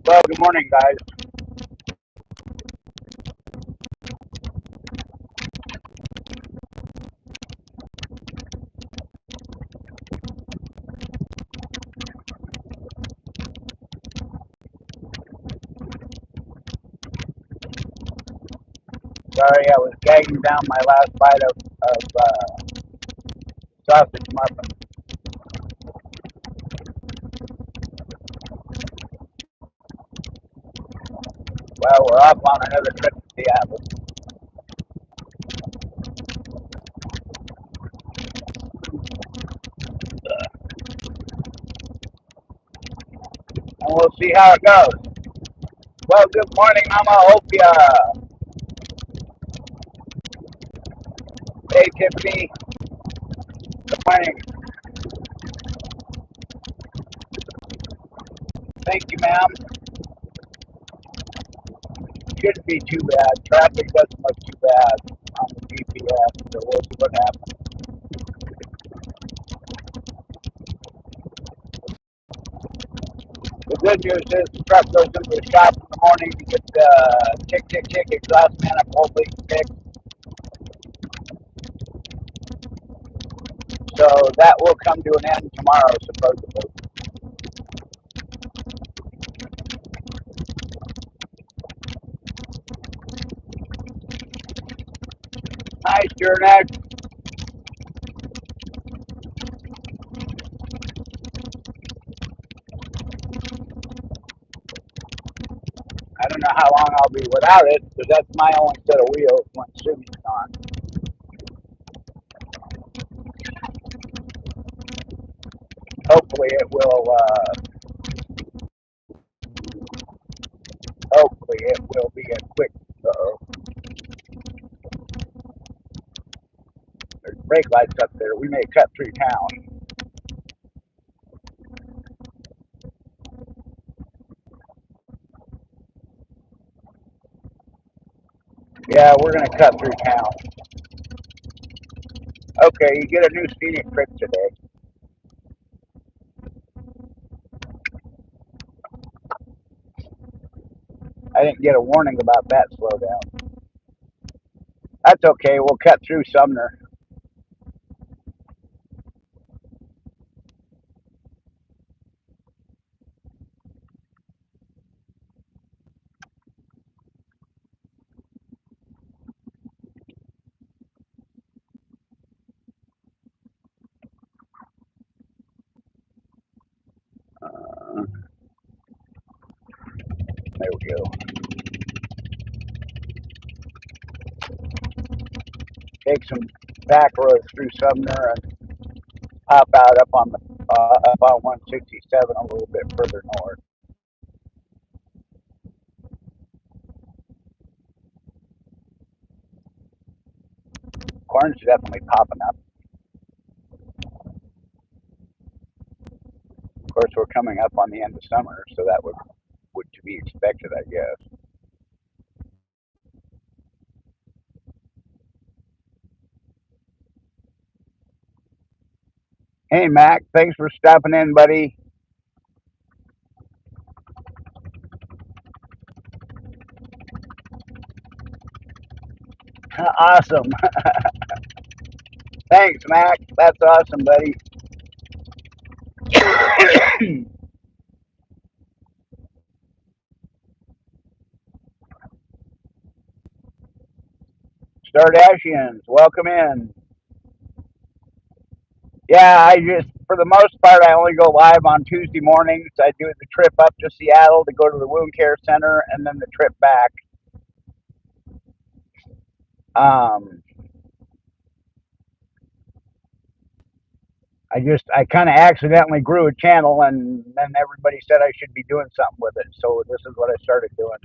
Well, good morning, guys. Sorry, I was gagging down my last bite of sausage muffin. Well, we're off on another trip to Seattle. And we'll see how it goes. Well, good morning, Mama. Hope ya. Hey, Tiffany. Good morning. Thank you, ma'am. Shouldn't be too bad. Traffic doesn't look too bad on the GPS, so we'll see what happens. The good news is the truck goes into the shop in the morning to get the tick exhaust manifold leak fixed. So that will come to an end tomorrow, supposedly. Nice, Jurnak. I don't know how long I'll be without it, because that's my only set of wheels when Sydney's gone. Hopefully it will. Hopefully it will be a quick. There's brake lights up there. We may cut through town. Yeah, we're gonna cut through town. Okay, you get a new scenic trip today. I didn't get a warning about that slowdown. That's okay. We'll cut through Sumner. There we go. Take some back roads through Sumner and pop out up on 167 a little bit further north. Corn's definitely popping up. Of course, we're coming up on the end of summer, so that would to be expected, I guess. Hey, Mac, thanks for stopping in, buddy. Awesome. Thanks, Mac. That's awesome, buddy. Stardashians, welcome in. Yeah, for the most part, I only go live on Tuesday mornings. I do the trip up to Seattle to go to the wound care center and then the trip back. Um, I kind of accidentally grew a channel, and then everybody said I should be doing something with it. So this is what I started doing.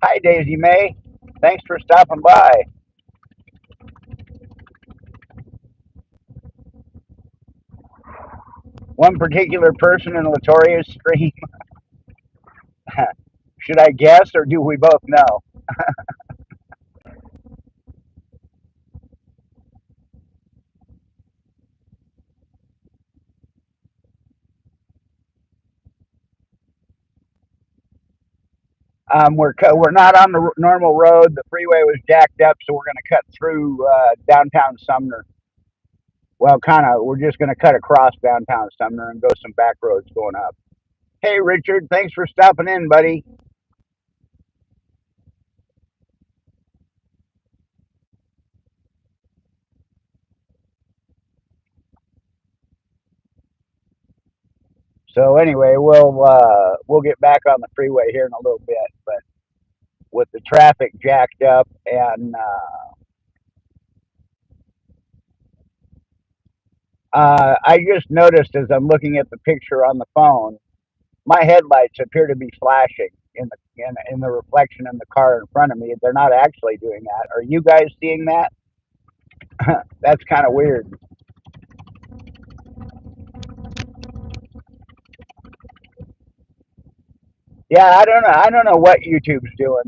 Hi, Daisy May. Thanks for stopping by. One particular person in Latoria's stream. Should I guess, or do we both know? We're not on the normal road. The freeway was jacked up, so we're going to cut through downtown Sumner. Well, kind of. We're just going to cut across downtown Sumner and go some back roads going up. Hey, Richard, thanks for stopping in, buddy. So anyway, we'll get back on the freeway here in a little bit, but with the traffic jacked up and I just noticed as I'm looking at the picture on the phone, my headlights appear to be flashing in the reflection in the car in front of me. They're not actually doing that. Are you guys seeing that? That's kind of weird. Yeah, I don't know. I don't know what YouTube's doing.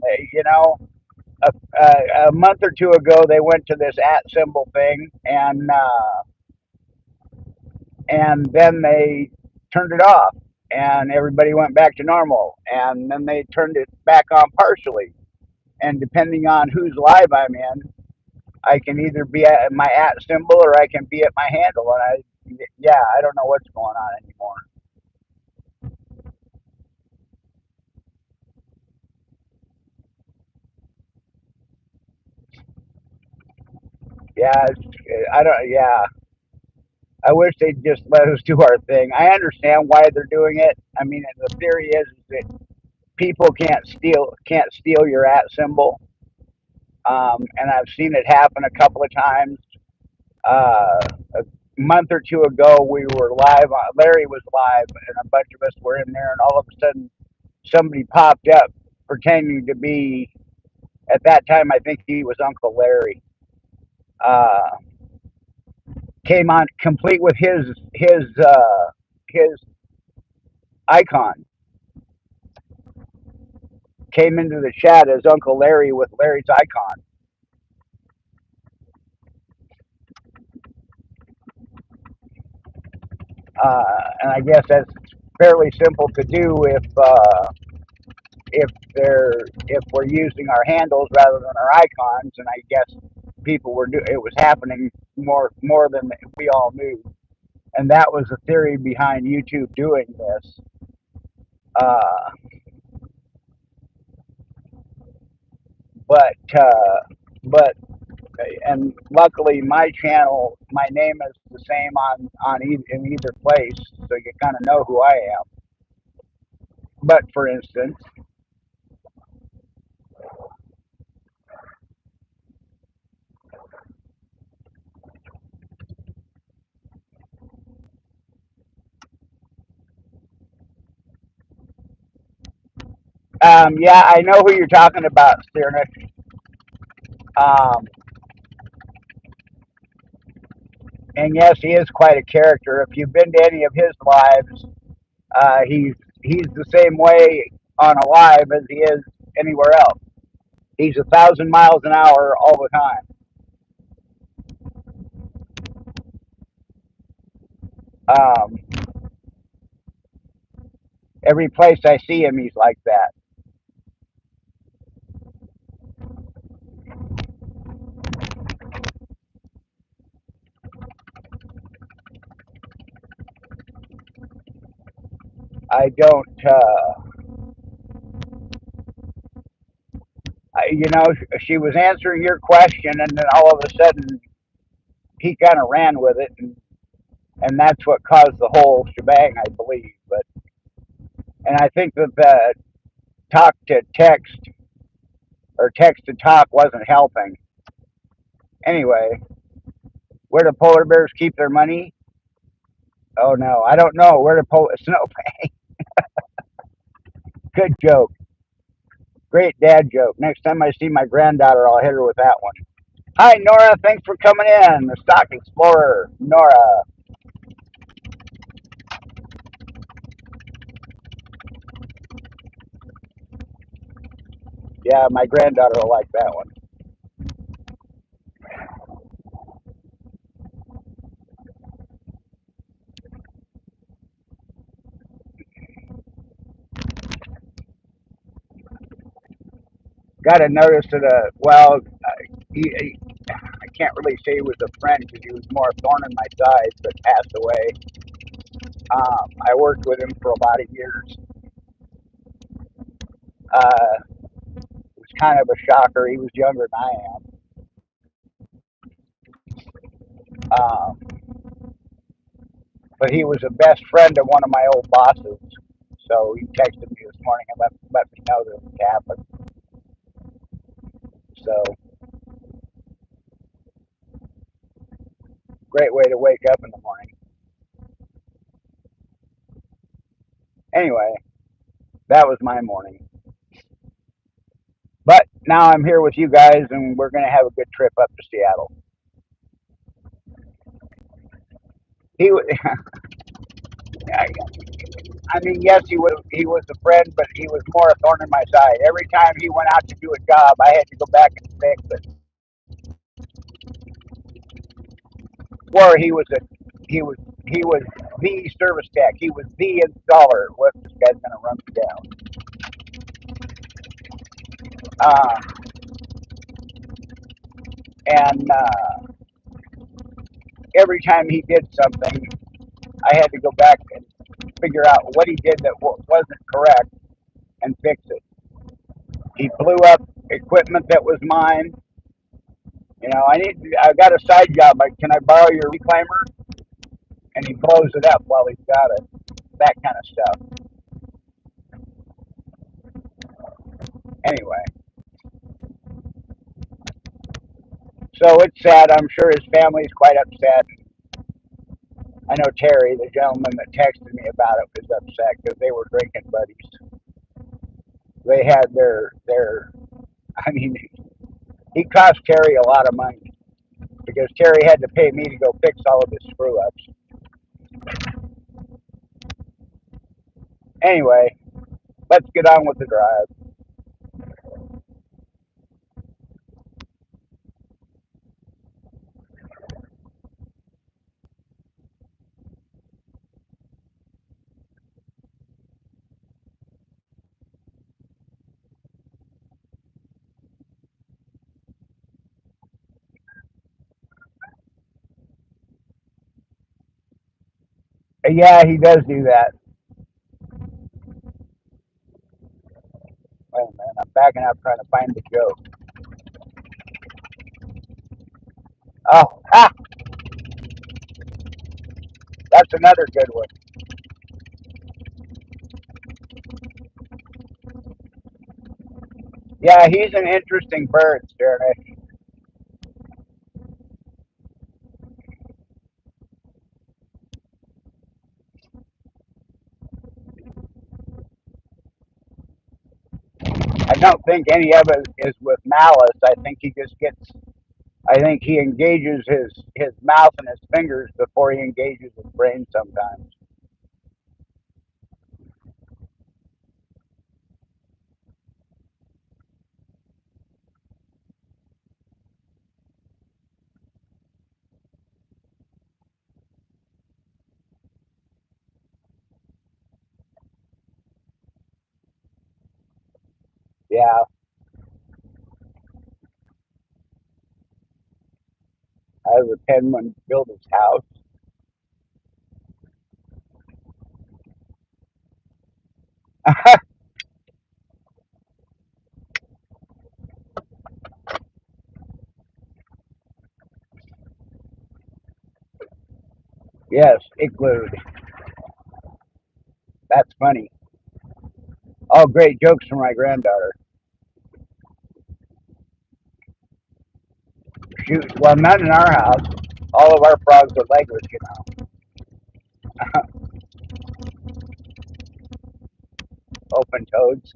A month or two ago, they went to this at symbol thing, and then they turned it off, and everybody went back to normal, and then they turned it back on partially. And depending on whose live I'm in, I can either be at my at symbol or I can be at my handle. Yeah, I don't know what's going on anymore. Yeah, I don't. Yeah, I wish they'd just let us do our thing. I understand why they're doing it. I mean, the theory is that people can't steal your at symbol, and I've seen it happen a couple of times. A month or two ago, we were live. Larry was live, and a bunch of us were in there, and all of a sudden, somebody popped up pretending to be. At that time, I think he was Uncle Larry. Uh, Came on complete with his icon. Came into the chat as Uncle Larry with Larry's icon. And I guess that's fairly simple to do if they're if we're using our handles rather than our icons. And I guess it was happening more than we all knew. And that was the theory behind YouTube doing this. Uh, but uh, but and luckily my channel, my name is the same in either place, so you kind of know who I am. But for instance, yeah, I know who you're talking about, Stiernick. Um, and yes, he is quite a character. If you've been to any of his lives, uh, he's he's the same way on a live as he is anywhere else. He's 1,000 miles an hour all the time. Every place I see him, he's like that. I don't. She was answering your question, and then all of a sudden he kind of ran with it, and that's what caused the whole shebang, I believe. And I think that the talk to text or text to talk wasn't helping. Anyway, where do polar bears keep their money? Oh no, I don't know. Where do polar snow? Good joke, great dad joke. Next time I see my granddaughter, I'll hit her with that one. Hi Nora, thanks for coming in. The Stock Explorer, Nora. Yeah, my granddaughter will like that one. got a notice that well, I can't really say he was a friend because he was more a thorn in my side, but passed away. I worked with him for a lot of years. It was kind of a shocker. He was younger than I am, but he was a best friend of one of my old bosses. So he texted me this morning and let me know that it happened. So great way to wake up in the morning. Anyway, that was my morning. But now I'm here with you guys, and we're gonna have a good trip up to Seattle. He, I mean, yes, he was a friend, but he was more a thorn in my side. Every time he went out to do a job, I had to go back and fix it. Or he was the service tech. He was the installer. What, this guy's gonna run me down? Uh, and every time he did something, I had to go back and figure out what he did that wasn't correct and fix it. He blew up equipment that was mine. I got a side job. Can I borrow your reclaimer? And he blows it up while he's got it. That kind of stuff. Anyway, so it's sad. I'm sure his family's quite upset. I know Terry, the gentleman that texted me about it, was upset because they were drinking buddies. They had their. I mean, he cost Terry a lot of money because Terry had to pay me to go fix all of his screw ups. Anyway, let's get on with the drive. Yeah, he does do that. Wait a minute, I'm backing up trying to find the joke. Oh, that's another good one. Yeah, he's an interesting bird, Sternish. I don't think any of it is with malice. I think he engages his mouth and his fingers before he engages his brain sometimes. Yeah, as a penman built his house. Yes, igloo. That's funny. All great jokes from my granddaughter. Shoot, well, none in our house. All of our frogs are legless. Open toads.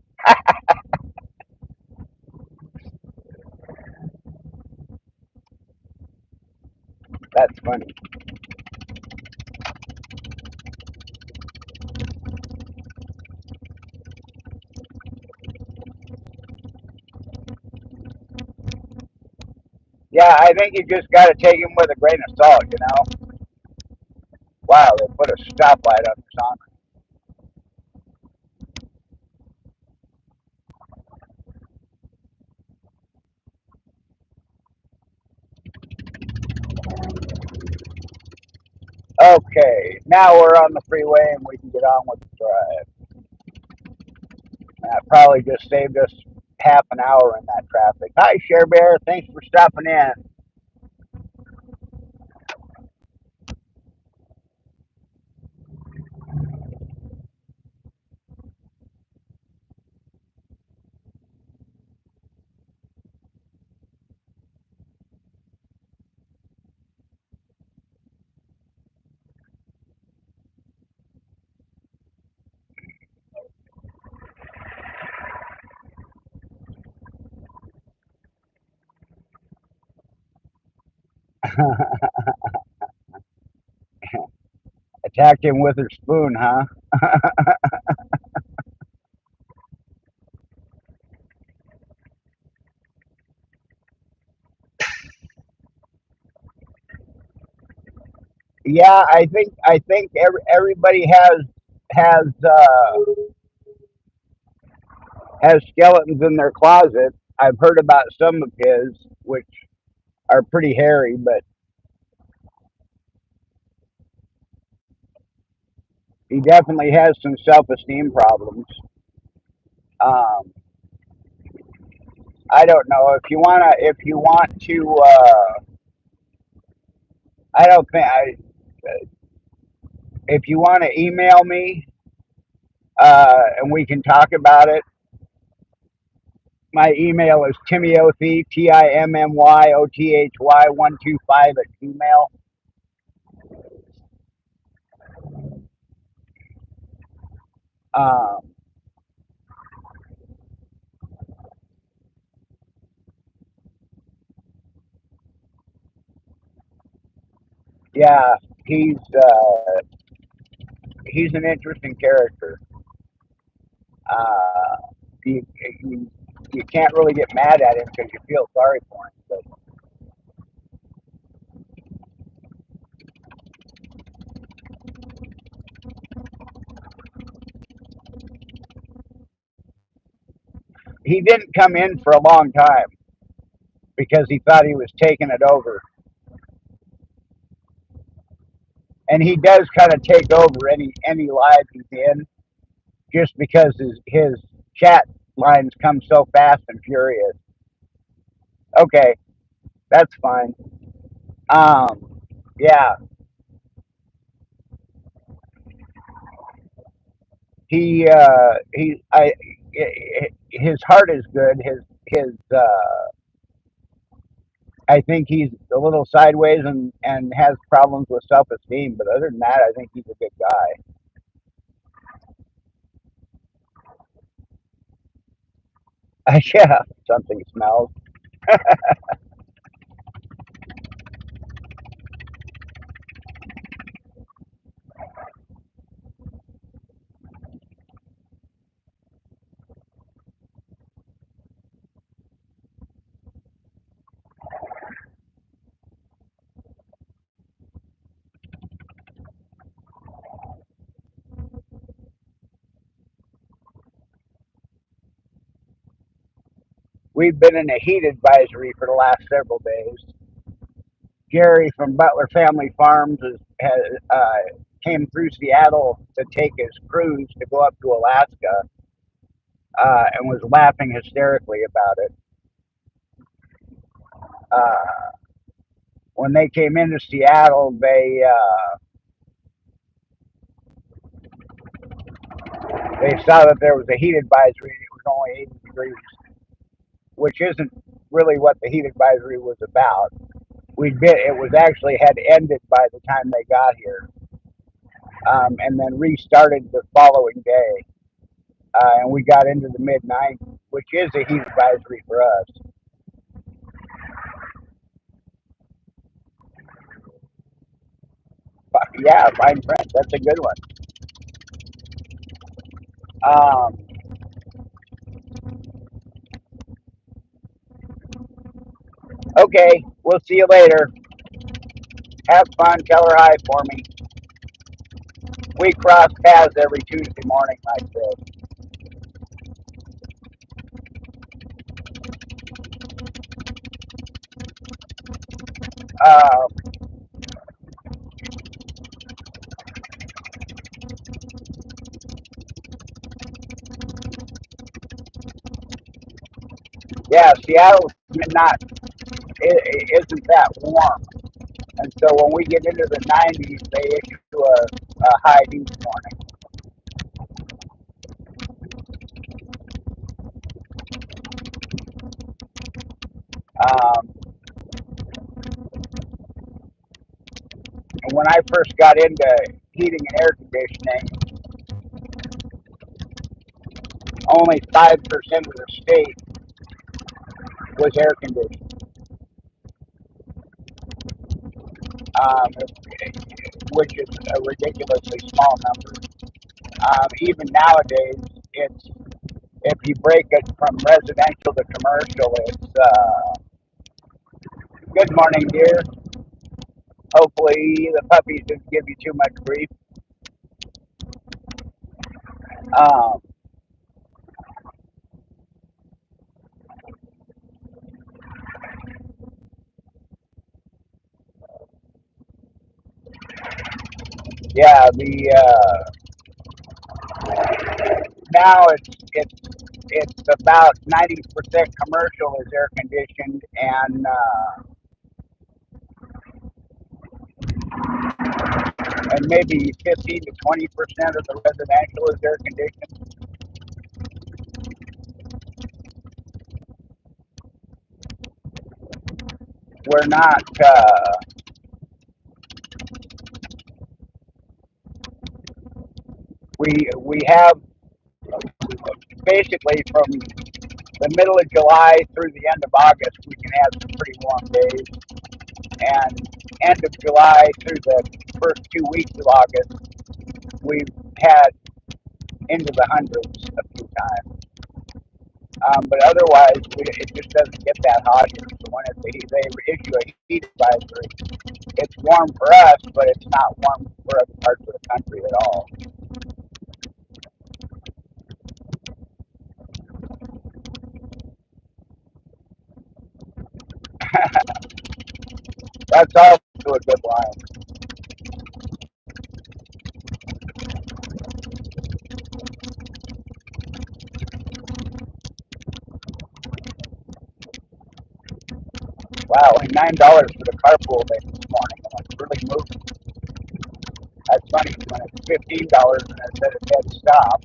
That's funny. Yeah, I think you just got to take him with a grain of salt. Wow, they put a stoplight on this on. Okay, now we're on the freeway and we can get on with the drive. That probably just saved us half an hour in that traffic. Hi, Share Bear. Thanks for stopping in. Attacked him with her spoon, huh? Yeah, I think everybody has skeletons in their closet. I've heard about some of his, which are pretty hairy, but he definitely has some self-esteem problems. Um, I don't know if you want to. I don't think I. If you want to email me and we can talk about it, my email is Timothy Timmyothy 125 at Gmail. Um, yeah, he's he's an interesting character. Uh, you, you you can't really get mad at him because you feel sorry for him. But he didn't come in for a long time because he thought he was taking it over, and he does kind of take over any live he's in just because his chat lines come so fast and furious. Okay, that's fine. Yeah, his heart is good. His I think he's a little sideways and has problems with self esteem. But other than that, I think he's a good guy. Yeah, something smells. We've been in a heat advisory for the last several days. Gary from Butler Family Farms came through Seattle to take his cruise to go up to Alaska and was laughing hysterically about it. Uh, when they came into Seattle, they saw that there was a heat advisory and it was only 80 degrees, which isn't really what the heat advisory was about. It was actually had ended by the time they got here, and then restarted the following day. And we got into the mid 90s, which is a heat advisory for us. But yeah, fine print. That's a good one. Um, okay, we'll see you later. Have fun. Tell her hi for me. We cross paths every Tuesday morning, like this. Uh, Yeah, Seattle's not isn't that warm, and so when we get into the 90s, they issue a high heat warning. Um, and when I first got into heating and air conditioning, only 5% of the state was air conditioned, um, which is a ridiculously small number. Even nowadays, it's if you break it from residential to commercial, it's good morning, dear. Hopefully, the puppies didn't give you too much grief. Um, yeah, the now it's about 90% commercial is air conditioned, and maybe 15 to 20% of the residential is air conditioned. We're not. We have basically from the middle of July through the end of August, we can have some pretty warm days, and end of July through the first 2 weeks of August, we've had into the hundreds a few times. But otherwise, it just doesn't get that hot here. So when they issue a heat advisory, it's warm for us, but it's not warm for other parts of the country at all. That's also a good line. Wow, and $9 for the carpool thing this morning. And it's really moving. That's funny when it's $15 and it said it had to stop.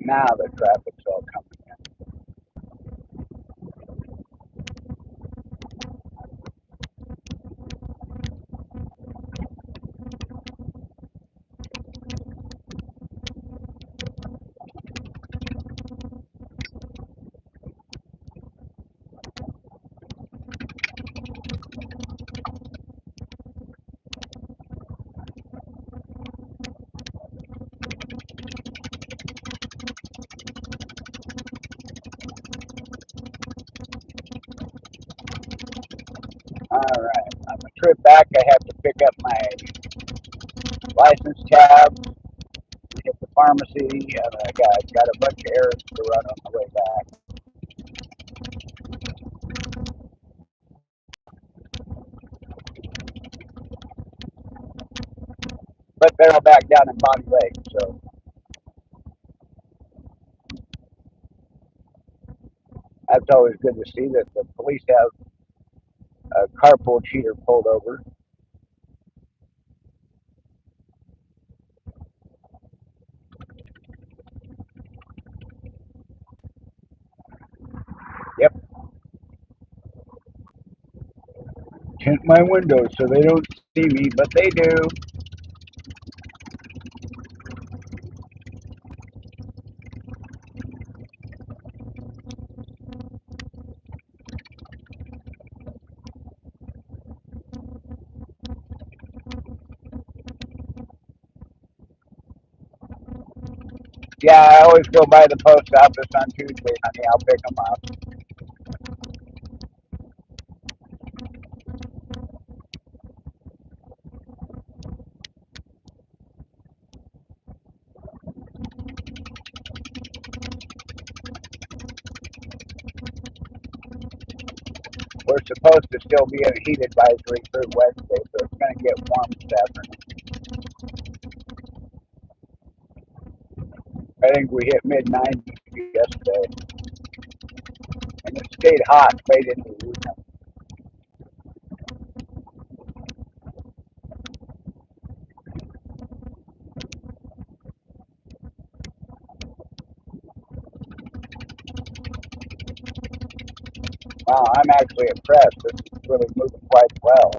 Now the traffic's all coming in. All right. On the trip back, I have to pick up my license tab, hit the pharmacy, and I got a bunch of errands to run on the way back. But they're all back down in Bonney Lake, so that's always good to see that the police have a carpool cheater pulled over. Yep, tint my windows so they don't see me, but they do. Yeah, I always go by the post office on Tuesday, honey. I'll pick them up. We're supposed to still be in a heat advisory through Wednesday, so it's going to get warm this afternoon. I think we hit mid 90s yesterday, and it stayed hot late into the weekend. Wow, I'm actually impressed. This is really moving quite well.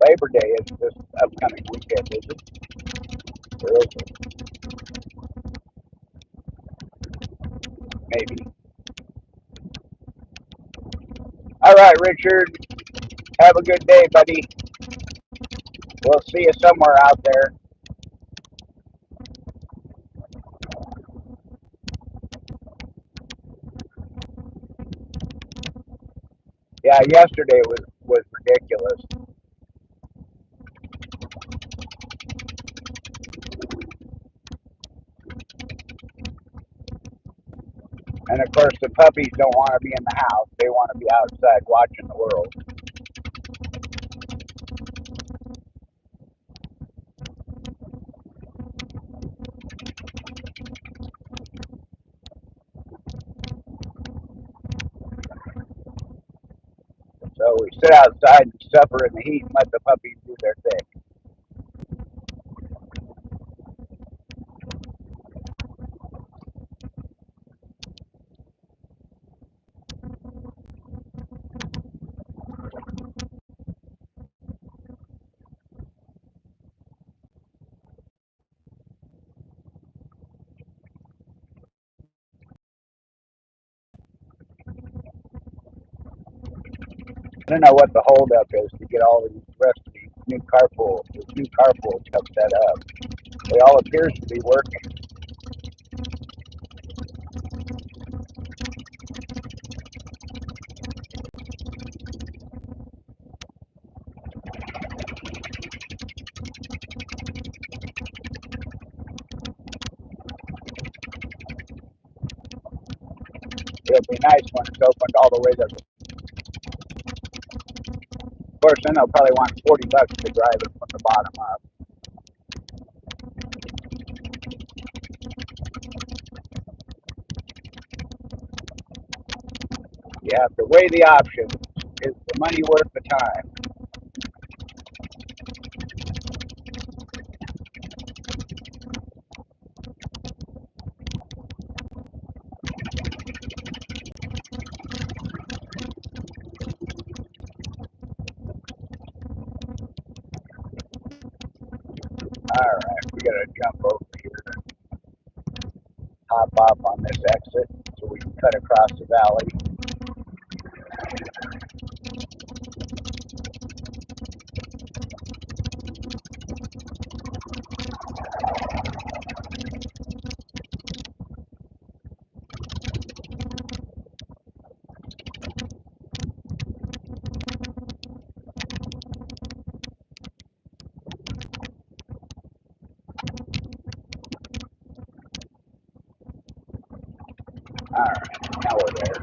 Labor Day is this upcoming weekend, is it? Or is it? Maybe. All right, Richard. Have a good day, buddy. We'll see you somewhere out there. Yeah, yesterday was ridiculous. And of course, the puppies don't want to be in the house. They want to be outside watching the world. So we sit outside and suffer in the heat and let the puppies do their thing. I don't know what the holdup is to get all these rest of these new carpool stuff set up. It all appears to be working. It'll be nice when it's opened all the way to. Of course, then they'll probably want $40 to drive it from the bottom up. You have to weigh the options. Is the money worth the time? All right, we gotta jump over here and hop off on this exit so we can cut across the valley. All right, now we're there.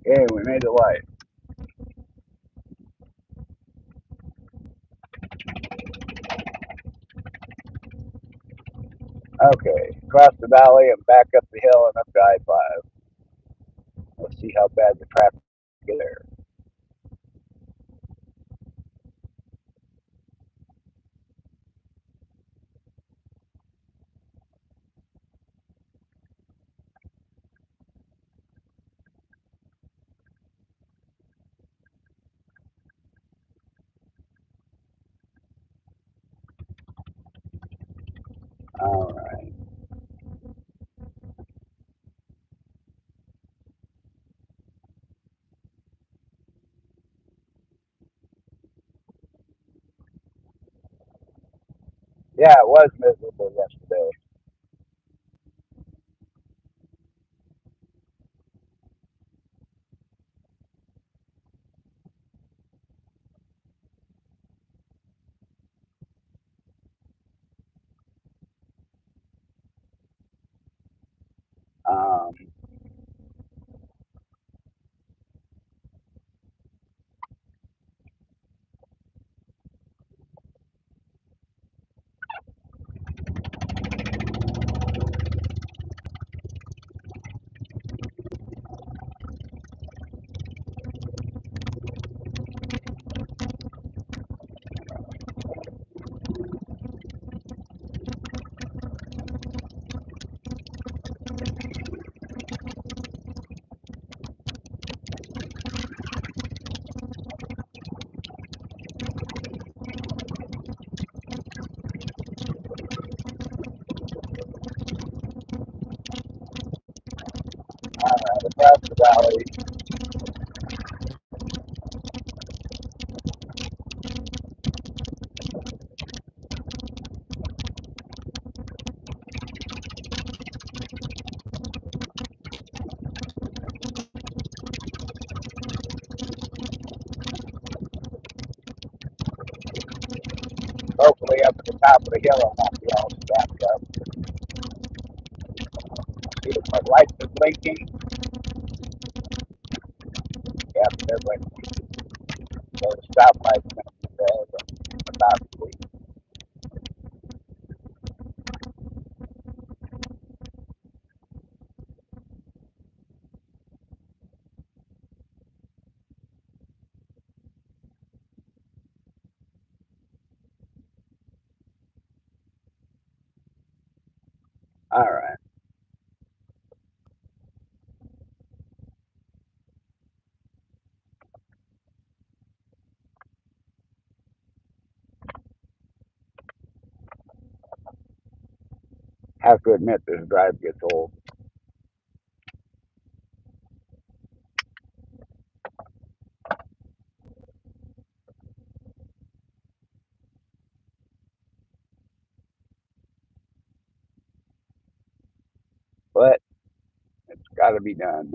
Okay, we made the light. Okay, across the valley and back up the hill and up to I-5. Let's see how bad the traffic is there. All right. Yeah, it was miserable yesterday. Um, across the valley. Hopefully up at the top of the hill I won't be all stacked up. See if my lights are blinking. Yep, they're blinking. So the stoplight's going to be red. About to be. All right. Have to admit this drive gets old. But it's got to be done.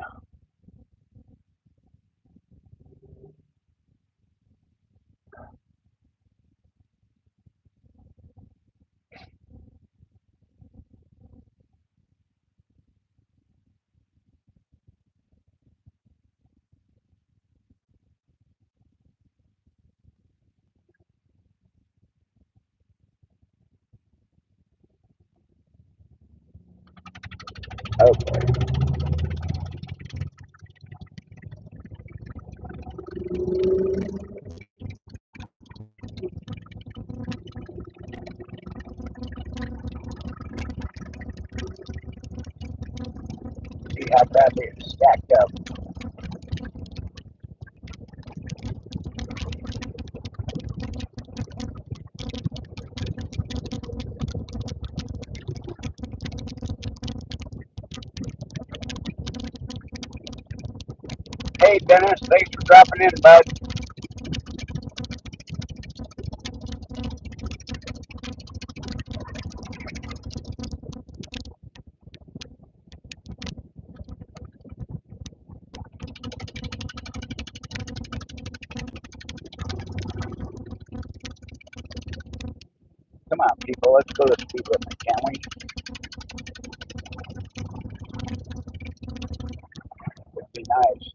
Okay. See how badly it's stacked up. Hey, Dennis, thanks for dropping in, bud. Come on, people, let's go to speed limit, can't we? Would be nice.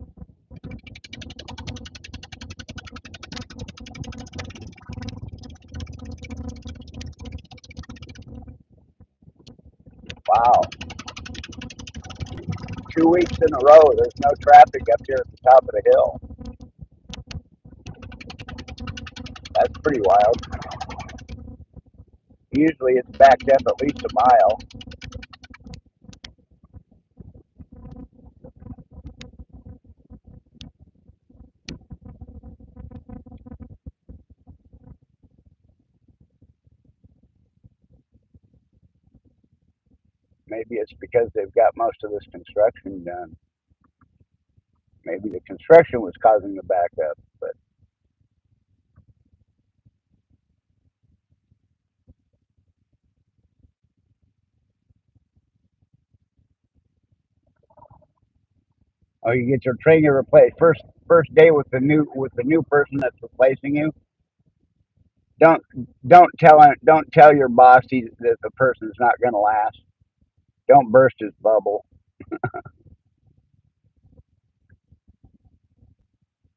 Wow. 2 weeks in a row, there's no traffic up here at the top of the hill. That's pretty wild. Usually it's backed up at least a mile. Maybe it's because they've got most of this construction done. Maybe the construction was causing the backup, but oh, you get your trainer replaced first day with the new person that's replacing you. Don't don't tell your boss that the person's not going to last. Don't burst his bubble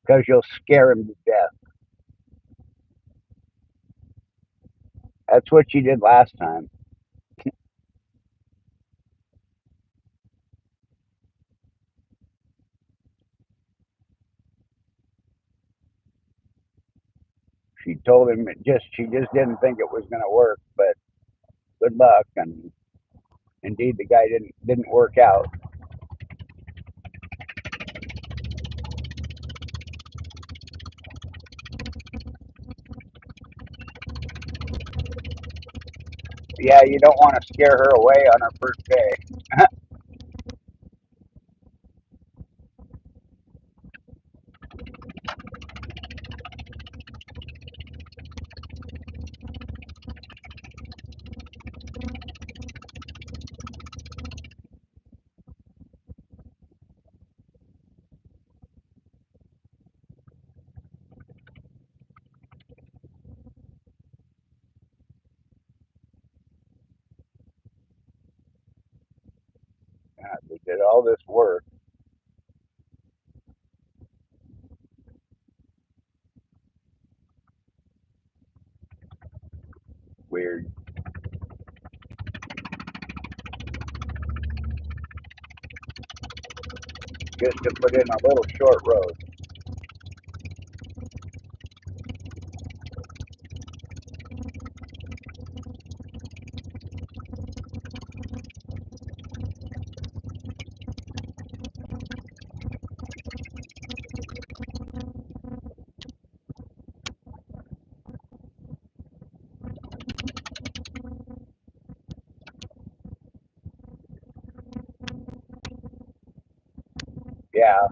because you'll scare him to death. That's what you did last time. She told him she just didn't think it was going to work, but good luck. And indeed, the guy didn't work out. Yeah, you don't want to scare her away on her first day. They did all this work. Weird. Just to put in a little short road. Yeah,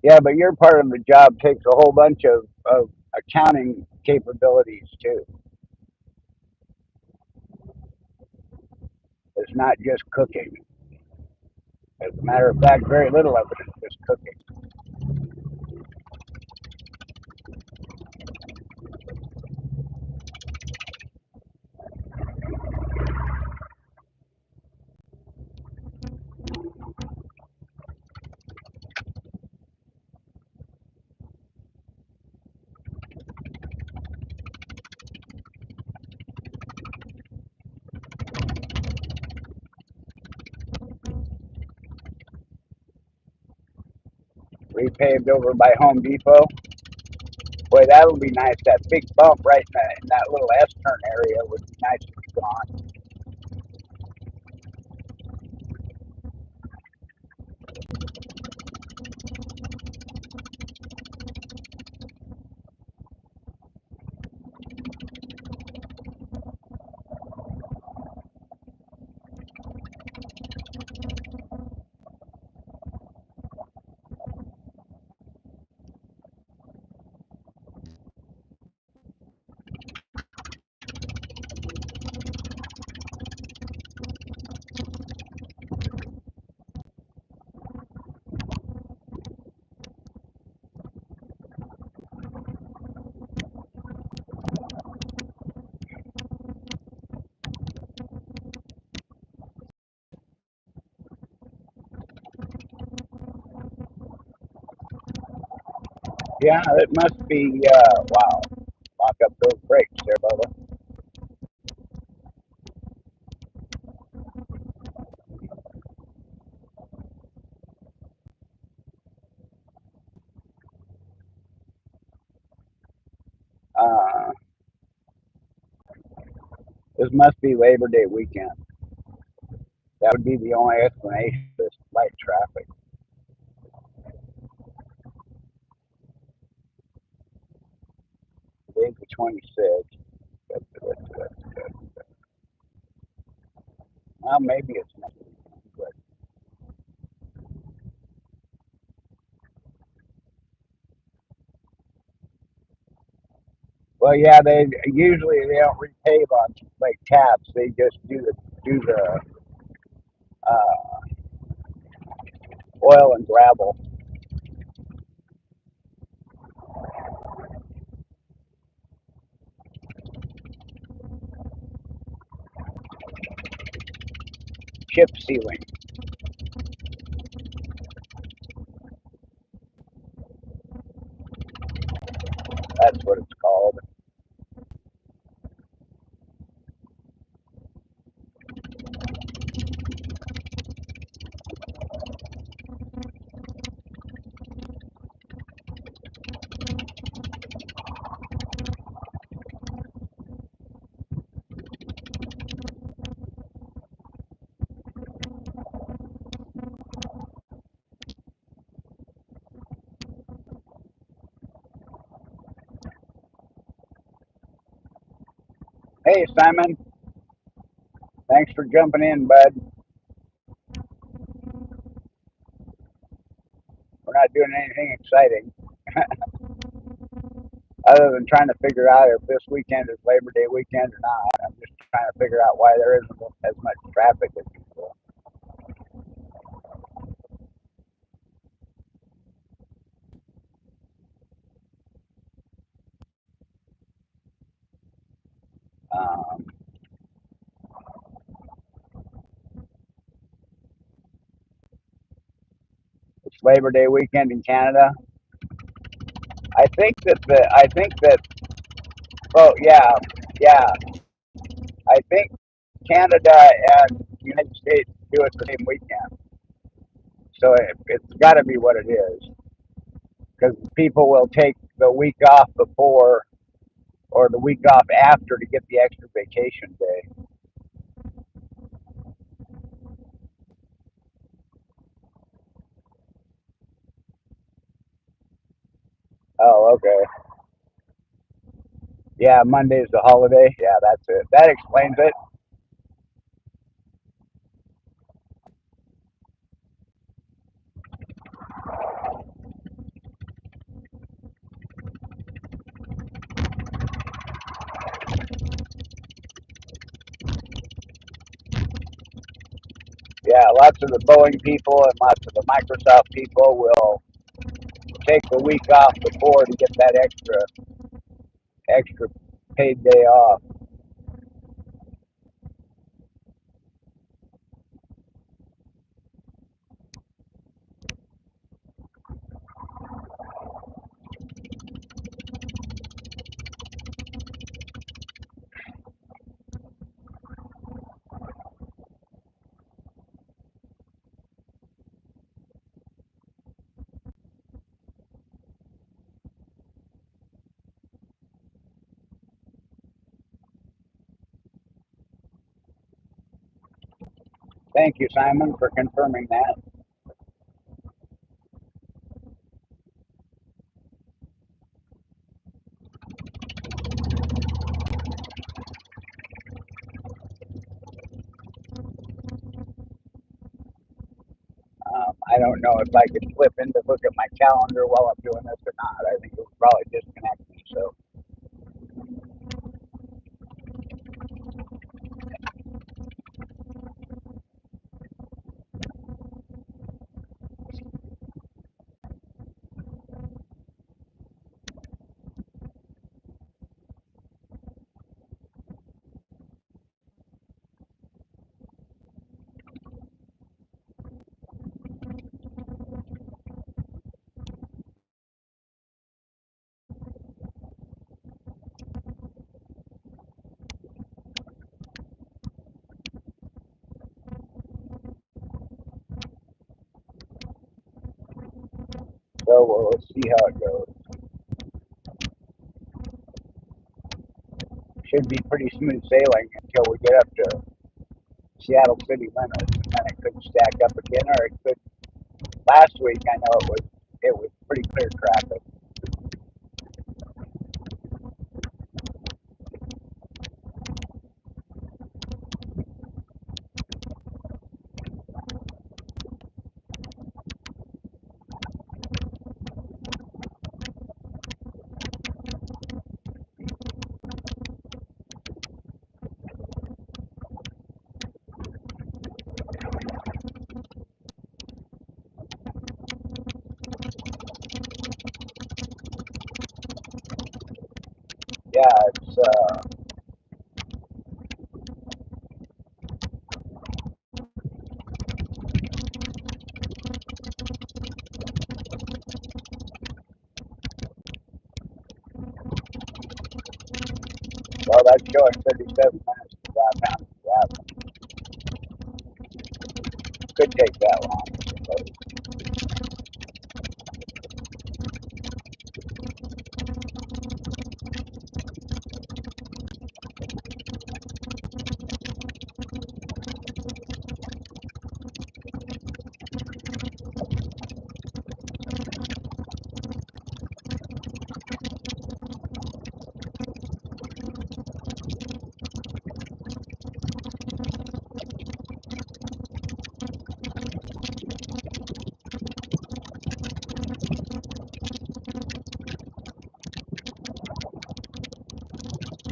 yeah, but your part of the job takes a whole bunch of accounting capabilities too. It's not just cooking. As a matter of fact, very little of it is just cooking. Repaved over by Home Depot. Boy, that'll be nice. That big bump right in that little S turn area would be nice to be gone. Yeah, it must be. Wow, lock up those brakes there, Bubba. Uh, this must be Labor Day weekend. That would be the only explanation for this light traffic. Today's the 26th. Well, maybe it's next weekend, but well, yeah, they don't repave on like taps. They just do the uh, oil and gravel chip sealing. That's what it's called. Hey, Simon, thanks for jumping in, bud. We're not doing anything exciting other than trying to figure out if this weekend is Labor Day weekend or not. I'm just trying to figure out why there isn't as much traffic as usual. Um, it's Labor Day weekend in Canada. I think that oh yeah, yeah. I think Canada and the United States do it the same weekend. So it's got to be what it is because people will take the week off before or the week off after to get the extra vacation day. Oh, okay. Yeah, Monday's the holiday. Yeah, that's it. That explains it. Yeah, lots of the Boeing people and lots of the Microsoft people will take the week off before to get that extra paid day off. Thank you, Simon, for confirming that. I don't know if I could flip in to look at my calendar while I'm doing this or not. I think it would probably disconnect me. So So we'll see how it goes. Should be pretty smooth sailing until we get up to Seattle city limits, and then it could stack up again, or it could. Last week, I know it was pretty clear traffic. Yeah, it's well, that's showing 37 minutes to downtown Seattle. Could take that long.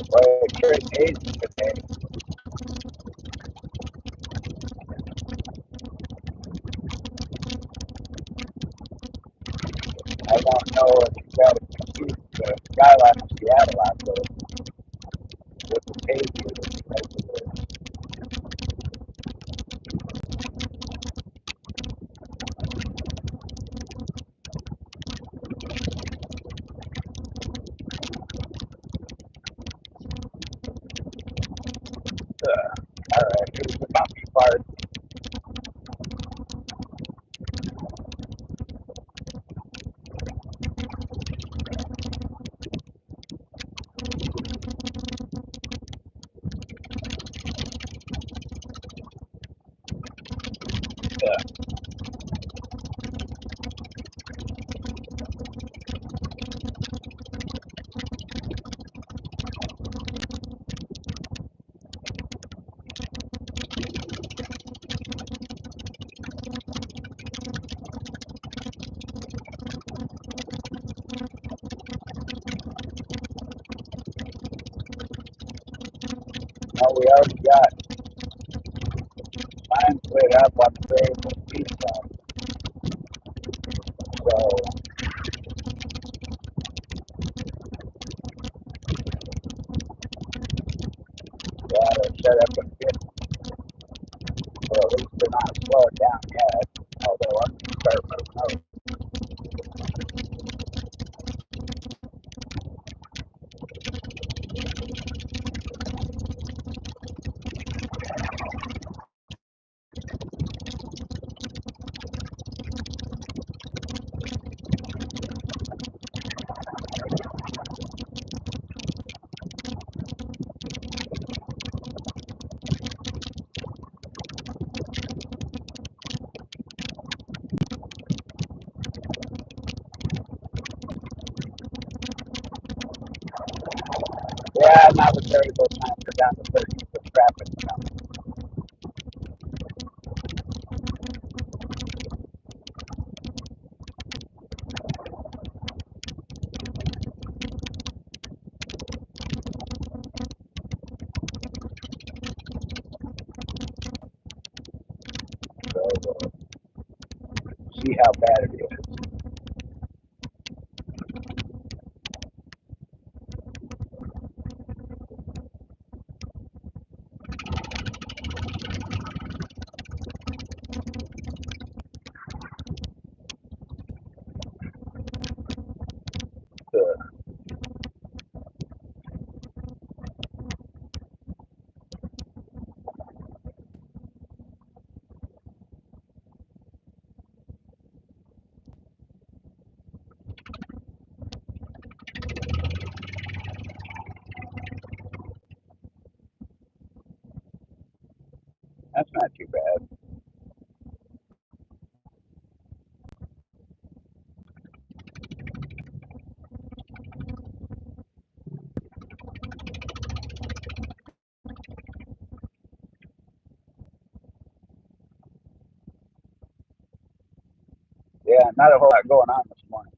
Well, it's straight days today. I don't know if you got to compute the skyline of Seattle out there with the pavement. All right, here's the bumpy part. Well, we already got mine split up on the variable speed bump. So, yeah, they're set up a bit, or at least they're not slowing down yet. Although I'm going to start moving over. Yeah, now the variable times are down to 30 for traffic. So, see how bad it is. Uh, not too bad. Yeah, not a whole lot going on this morning.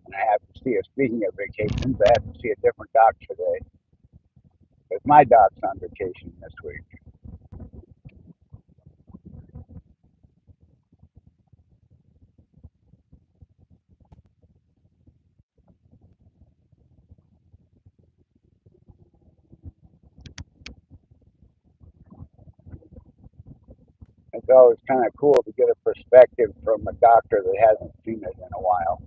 And I have to see, speaking of vacations, I have to see a different doctor today because my doc's on vacation this week. It's always kind of cool to get a perspective from a doctor that hasn't seen it in a while.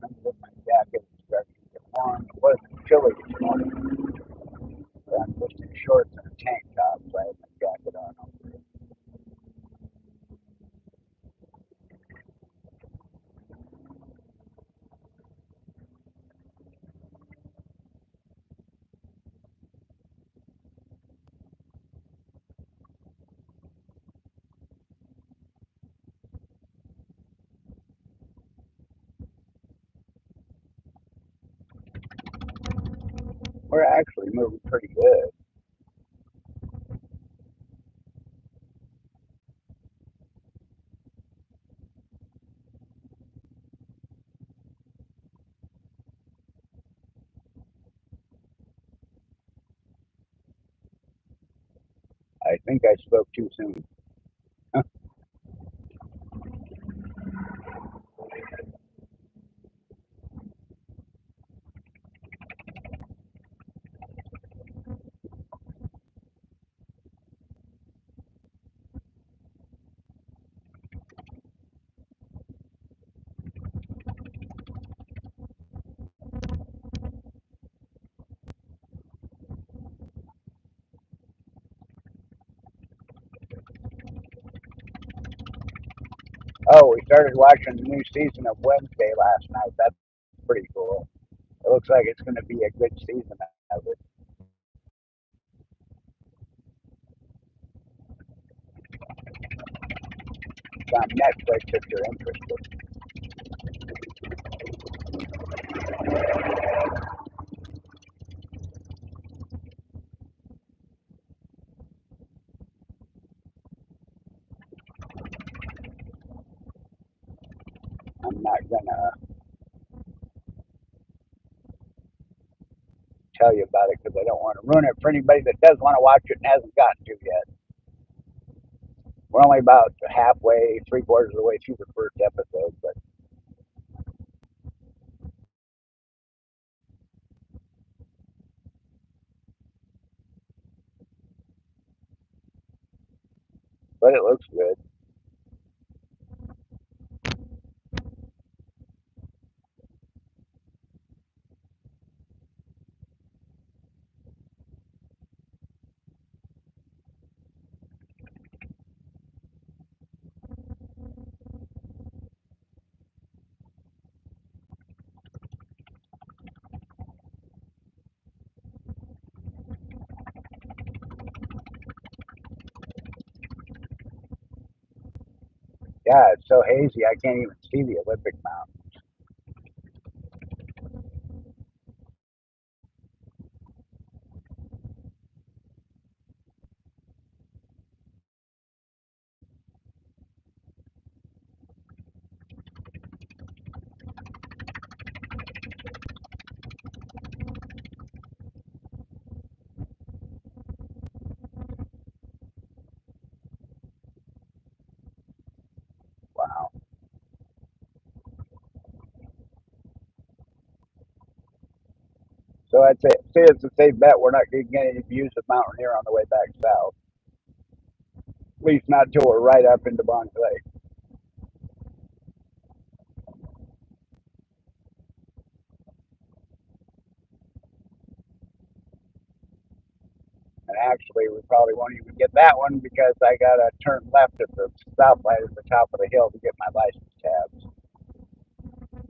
I'm with my jacket starting to get warm. It was chilly this morning, but I'm just in shorts and a tank top, so I have my jacket on over it. We're actually moving pretty good. I think I spoke too soon. Oh, we started watching the new season of Wednesday last night. That's pretty cool. It looks like it's going to be a good season of it. It's on Netflix if you're interested. I'm not going to tell you about it because I don't want to ruin it for anybody that does want to watch it and hasn't gotten to yet. We're only about halfway, three quarters of the way through the first episode, but it looks good. Yeah, it's so hazy I can't even see the Olympic Mountain. Wow. So I'd say it's a safe bet we're not going to get any views of Mount Rainier on the way back south. At least not till we're right up into Bond Lake. And actually, we probably won't even get that one because I got to turn left at the stoplight at the top of the hill to get my license tabs.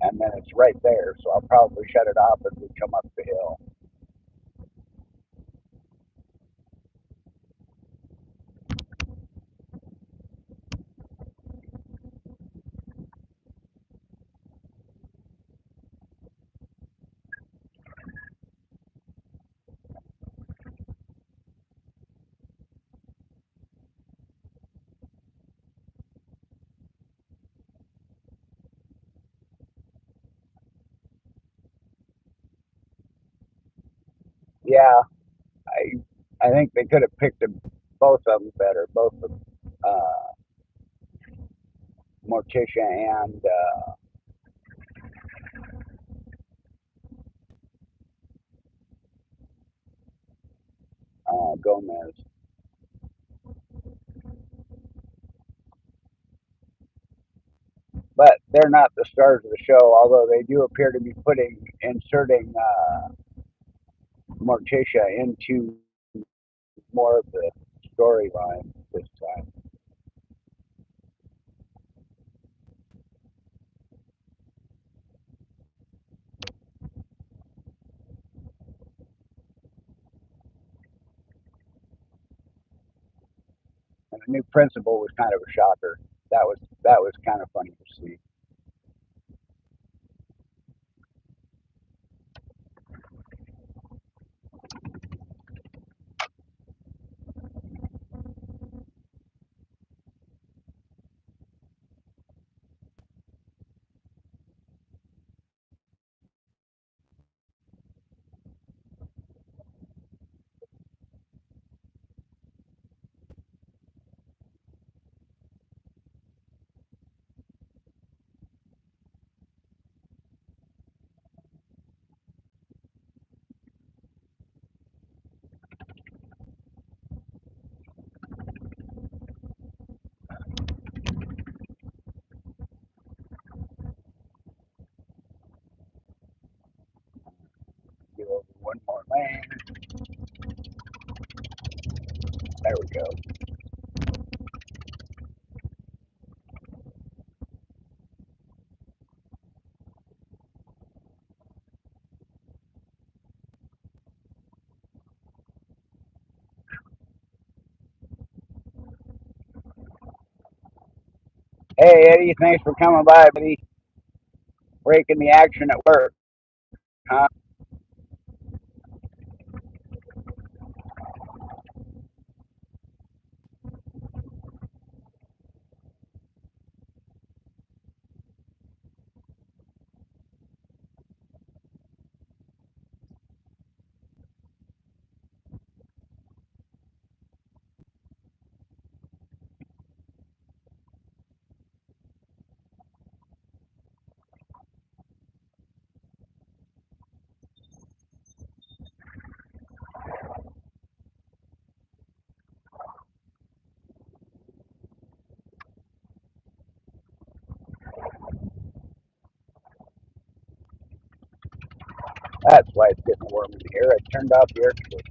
And then it's right there, so I'll probably shut it off as we come up the hill. Yeah, I think they could have picked them, both of them better, both of Morticia and Gomez. But they're not the stars of the show, although they do appear to be inserting Morticia into more of the storyline this time. And the new principal was kind of a shocker. That was kind of funny to see. Get over one more lane. There we go. Hey Eddie, thanks for coming by, buddy. Breaking the action at work, huh? That's why it's getting warm in here. I turned off the air conditioning.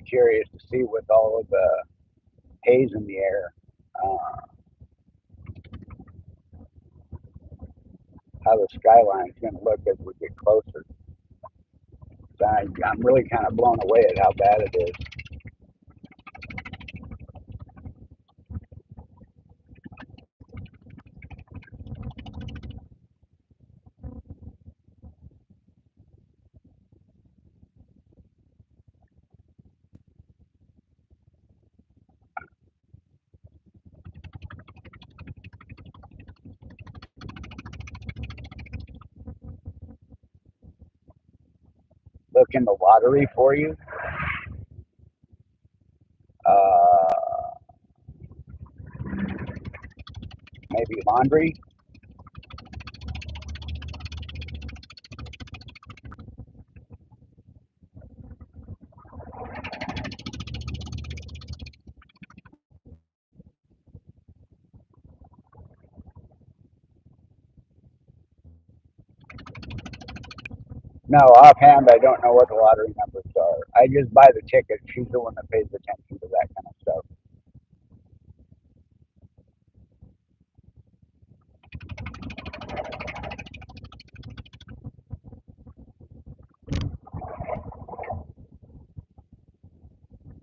be curious to see with all of the haze in the air, uh, how the skyline's going to look as we get closer. So I'm really kind of blown away at how bad it is. Look in the lottery for you. Uh, Maybe laundry. No, offhand, I don't know what the lottery numbers are. I just buy the tickets. She's the one that pays attention to that kind of stuff.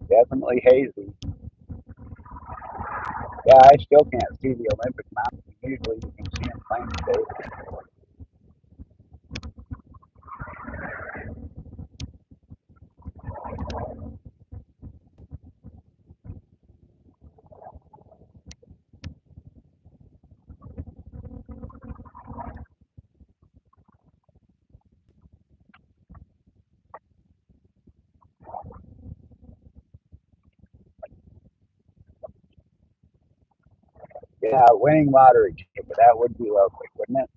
Definitely hazy. Yeah, I still can't see the Olympic Mountains. Usually you can see them plain state. Yeah, winning lottery ticket. That would be lovely, wouldn't it?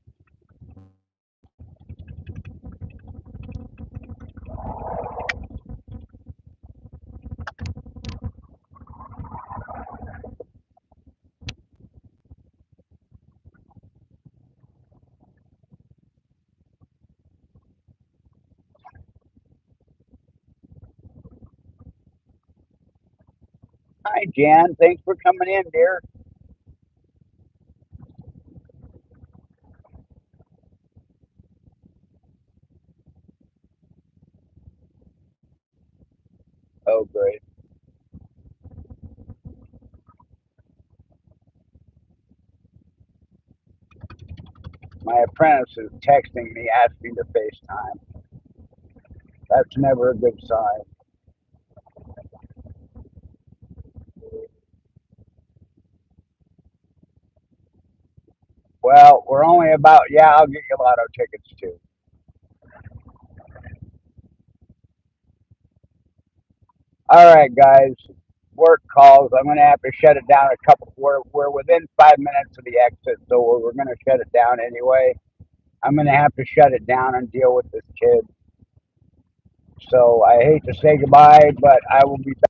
Hi, Jan. Thanks for coming in, dear. Oh, great. My apprentice is texting me asking to FaceTime. That's never a good sign. Well, we're only about, yeah, I'll get you lotto tickets too. All right, guys. Work calls. I'm going to have to shut it down a couple. We're within 5 minutes of the exit, so we're going to shut it down anyway. I'm going to have to shut it down and deal with this kid. So I hate to say goodbye, but I will be back.